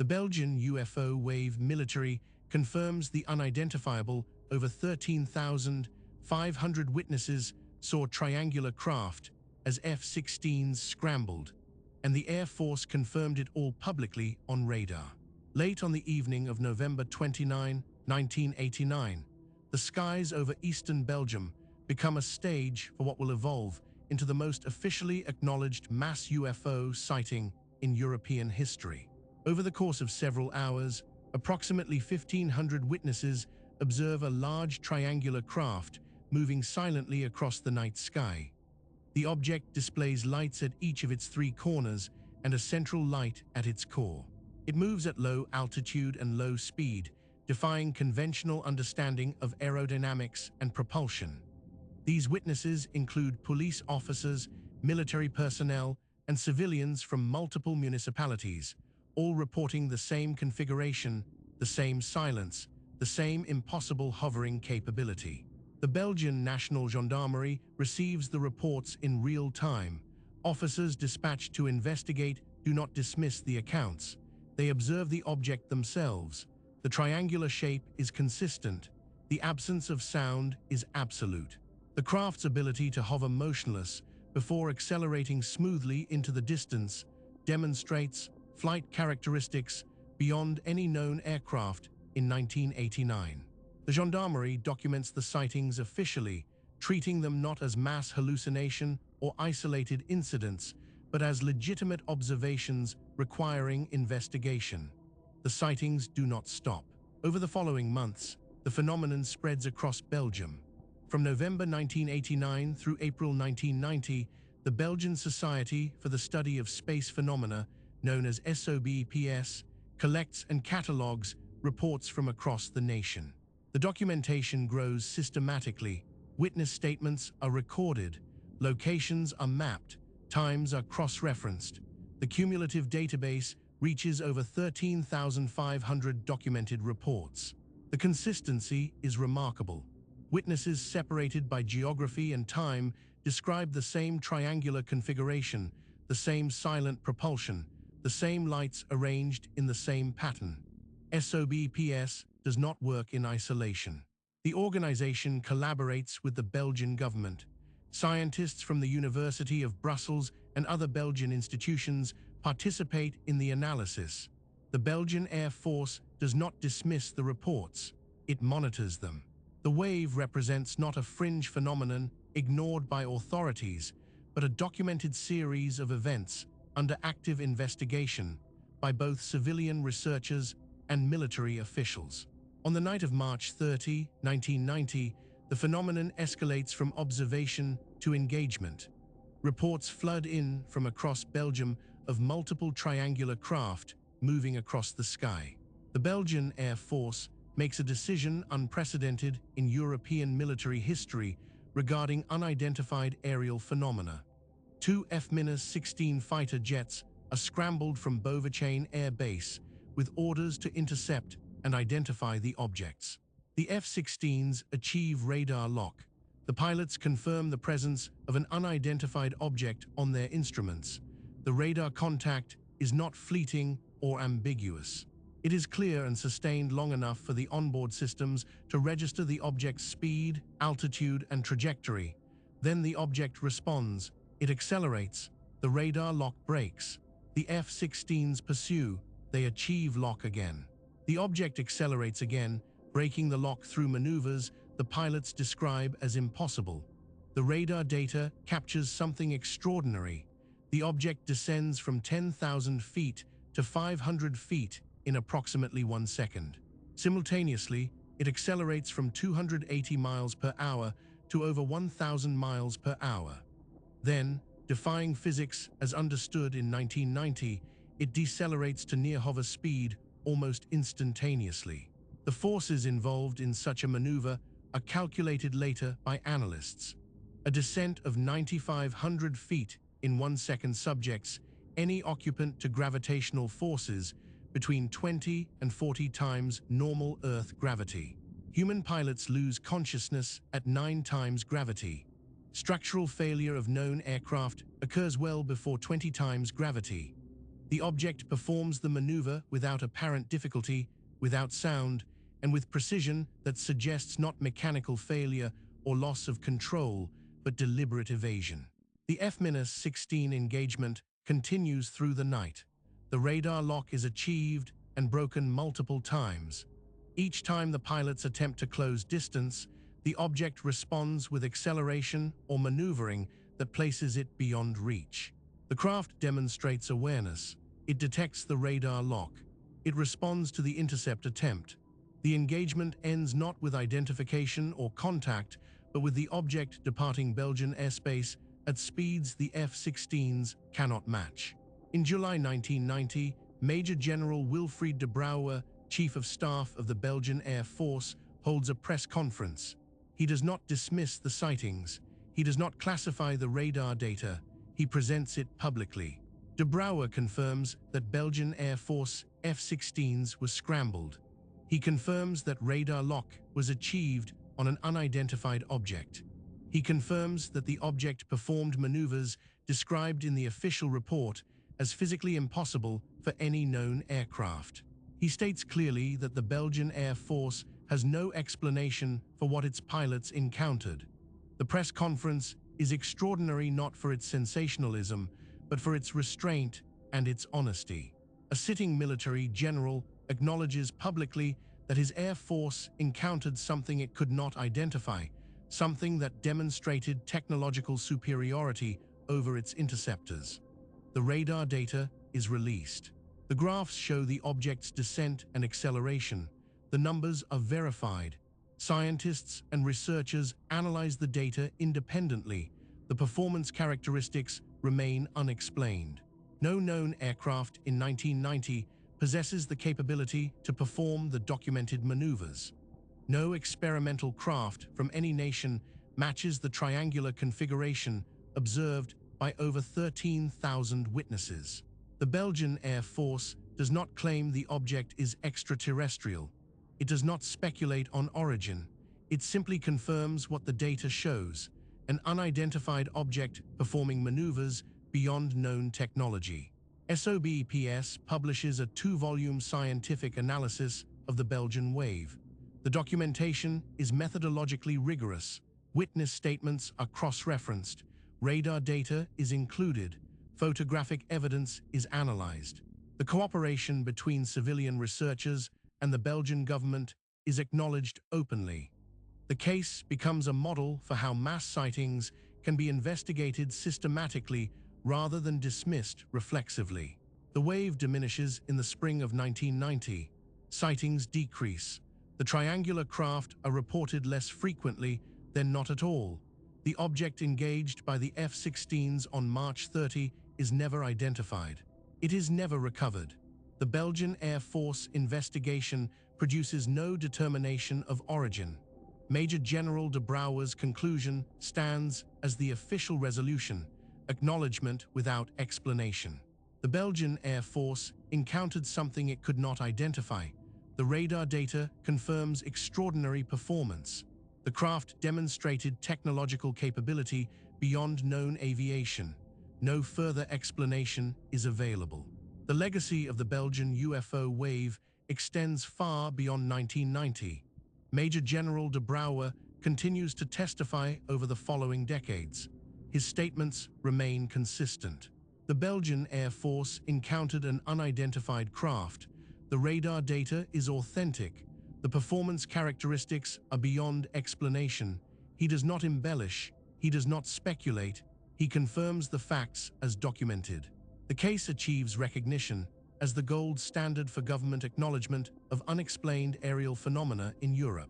The Belgian UFO wave military confirms the unidentifiable. Over 13,500 witnesses saw triangular craft as F-16s scrambled, and the Air Force confirmed it all publicly on radar. Late on the evening of November 29, 1989, the skies over eastern Belgium become a stage for what will evolve into the most officially acknowledged mass UFO sighting in European history. Over the course of several hours, approximately 1,500 witnesses observe a large triangular craft moving silently across the night sky. The object displays lights at each of its three corners and a central light at its core. It moves at low altitude and low speed, defying conventional understanding of aerodynamics and propulsion. These witnesses include police officers, military personnel, and civilians from multiple municipalities, all reporting the same configuration, the same silence, the same impossible hovering capability. The Belgian National Gendarmerie receives the reports in real time. Officers dispatched to investigate do not dismiss the accounts. They observe the object themselves. The triangular shape is consistent. The absence of sound is absolute. The craft's ability to hover motionless before accelerating smoothly into the distance demonstrates flight characteristics beyond any known aircraft in 1989. The gendarmerie documents the sightings officially, treating them not as mass hallucination or isolated incidents, but as legitimate observations requiring investigation. The sightings do not stop. Over the following months, the phenomenon spreads across Belgium. From November 1989 through April 1990, the Belgian Society for the Study of Space Phenomena, known as SOBPS, collects and catalogues reports from across the nation. The documentation grows systematically. Witness statements are recorded, locations are mapped, times are cross-referenced. The cumulative database reaches over 13,500 documented reports. The consistency is remarkable. Witnesses separated by geography and time describe the same triangular configuration, the same silent propulsion, the same lights arranged in the same pattern. SOBPS does not work in isolation. The organization collaborates with the Belgian government. Scientists from the University of Brussels and other Belgian institutions participate in the analysis. The Belgian Air Force does not dismiss the reports. It monitors them. The wave represents not a fringe phenomenon ignored by authorities, but a documented series of events under active investigation by both civilian researchers and military officials. On the night of March 30, 1990, the phenomenon escalates from observation to engagement. Reports flood in from across Belgium of multiple triangular craft moving across the sky. The Belgian Air Force makes a decision unprecedented in European military history regarding unidentified aerial phenomena. Two F-16 fighter jets are scrambled from Beauvechain Air Base with orders to intercept and identify the objects. The F-16s achieve radar lock. The pilots confirm the presence of an unidentified object on their instruments. The radar contact is not fleeting or ambiguous. It is clear and sustained long enough for the onboard systems to register the object's speed, altitude, and trajectory. Then the object responds. It accelerates. The radar lock breaks. The F-16s pursue. They achieve lock again. The object accelerates again, breaking the lock through maneuvers the pilots describe as impossible. The radar data captures something extraordinary. The object descends from 10,000 feet to 500 feet in approximately 1 second. Simultaneously, it accelerates from 280 miles per hour to over 1,000 miles per hour. Then, defying physics as understood in 1990, it decelerates to near hover speed almost instantaneously. The forces involved in such a maneuver are calculated later by analysts. A descent of 9,500 feet in 1 second subjects any occupant to gravitational forces between 20 and 40 times normal Earth gravity. Human pilots lose consciousness at 9 times gravity. Structural failure of known aircraft occurs well before 20 times gravity. The object performs the maneuver without apparent difficulty, without sound, and with precision that suggests not mechanical failure or loss of control, but deliberate evasion. The F-16 engagement continues through the night. The radar lock is achieved and broken multiple times. Each time the pilots attempt to close distance, the object responds with acceleration or maneuvering that places it beyond reach. The craft demonstrates awareness. It detects the radar lock. It responds to the intercept attempt. The engagement ends not with identification or contact, but with the object departing Belgian airspace at speeds the F-16s cannot match. In July 1990, Major General Wilfried de Brouwer, Chief of Staff of the Belgian Air Force, holds a press conference. He does not dismiss the sightings. He does not classify the radar data. He presents it publicly. De Brouwer confirms that Belgian Air Force F-16s were scrambled. He confirms that radar lock was achieved on an unidentified object. He confirms that the object performed maneuvers described in the official report as physically impossible for any known aircraft. He states clearly that the Belgian Air Force has no explanation for what its pilots encountered. The press conference is extraordinary not for its sensationalism, but for its restraint and its honesty. A sitting military general acknowledges publicly that his Air Force encountered something it could not identify, something that demonstrated technological superiority over its interceptors. The radar data is released. The graphs show the object's descent and acceleration. The numbers are verified. Scientists and researchers analyze the data independently. The performance characteristics remain unexplained. No known aircraft in 1990 possesses the capability to perform the documented maneuvers. No experimental craft from any nation matches the triangular configuration observed by over 13,000 witnesses. The Belgian Air Force does not claim the object is extraterrestrial. It does not speculate on origin. It simply confirms what the data shows: an unidentified object performing maneuvers beyond known technology. SOBPS publishes a 2-volume scientific analysis of the Belgian wave. The documentation is methodologically rigorous. Witness statements are cross-referenced. Radar data is included. Photographic evidence is analyzed. The cooperation between civilian researchers and the Belgian government is acknowledged openly. The case becomes a model for how mass sightings can be investigated systematically rather than dismissed reflexively. The wave diminishes in the spring of 1990. Sightings decrease. The triangular craft are reported less frequently than not at all. The object engaged by the F-16s on March 30 is never identified. It is never recovered. The Belgian Air Force investigation produces no determination of origin. Major General de Brouwer's conclusion stands as the official resolution: acknowledgement without explanation. The Belgian Air Force encountered something it could not identify. The radar data confirms extraordinary performance. The craft demonstrated technological capability beyond known aviation. No further explanation is available. The legacy of the Belgian UFO wave extends far beyond 1990. Major General de Brouwer continues to testify over the following decades. His statements remain consistent. The Belgian Air Force encountered an unidentified craft. The radar data is authentic. The performance characteristics are beyond explanation. He does not embellish. He does not speculate. He confirms the facts as documented. The case achieves recognition as the gold standard for government acknowledgement of unexplained aerial phenomena in Europe.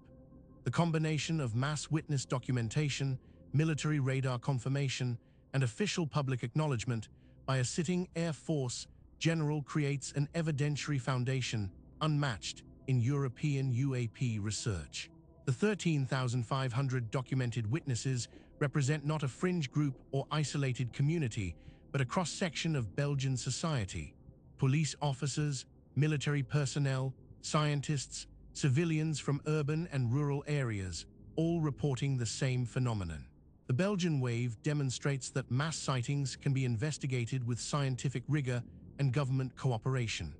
The combination of mass witness documentation, military radar confirmation, and official public acknowledgement by a sitting Air Force general creates an evidentiary foundation unmatched in European UAP research. The 13,500 documented witnesses represent not a fringe group or isolated community, but a cross-section of Belgian society. Police officers, military personnel, scientists, civilians from urban and rural areas, all reporting the same phenomenon. The Belgian wave demonstrates that mass sightings can be investigated with scientific rigor and government cooperation.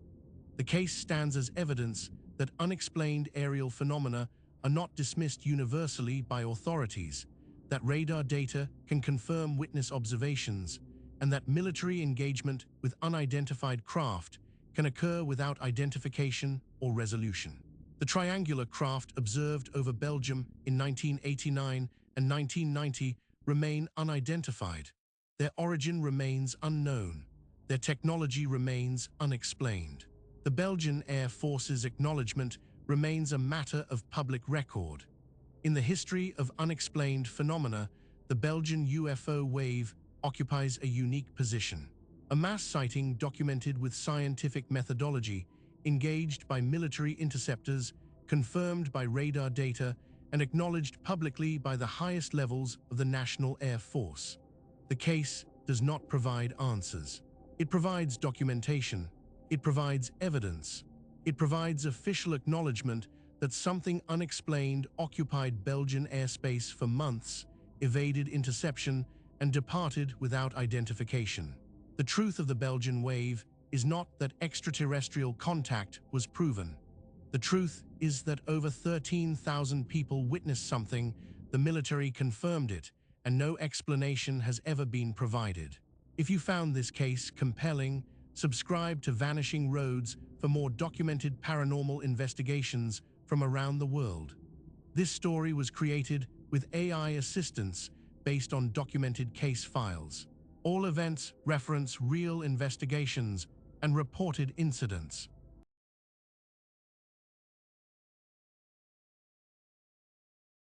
The case stands as evidence that unexplained aerial phenomena are not dismissed universally by authorities, that radar data can confirm witness observations, and that military engagement with unidentified craft can occur without identification or resolution. The triangular craft observed over Belgium in 1989 and 1990 remain unidentified. Their origin remains unknown. Their technology remains unexplained. The Belgian Air Force's acknowledgement remains a matter of public record. In the history of unexplained phenomena, the Belgian UFO wave occupies a unique position. A mass sighting documented with scientific methodology, engaged by military interceptors, confirmed by radar data, and acknowledged publicly by the highest levels of the National Air Force. The case does not provide answers. It provides documentation. It provides evidence. It provides official acknowledgement that something unexplained occupied Belgian airspace for months, evaded interception, and departed without identification. The truth of the Belgian wave is not that extraterrestrial contact was proven. The truth is that over 13,000 people witnessed something, the military confirmed it, and no explanation has ever been provided. If you found this case compelling, subscribe to Vanishing Roads for more documented paranormal investigations from around the world. This story was created with AI assistance based on documented case files. All events reference real investigations and reported incidents.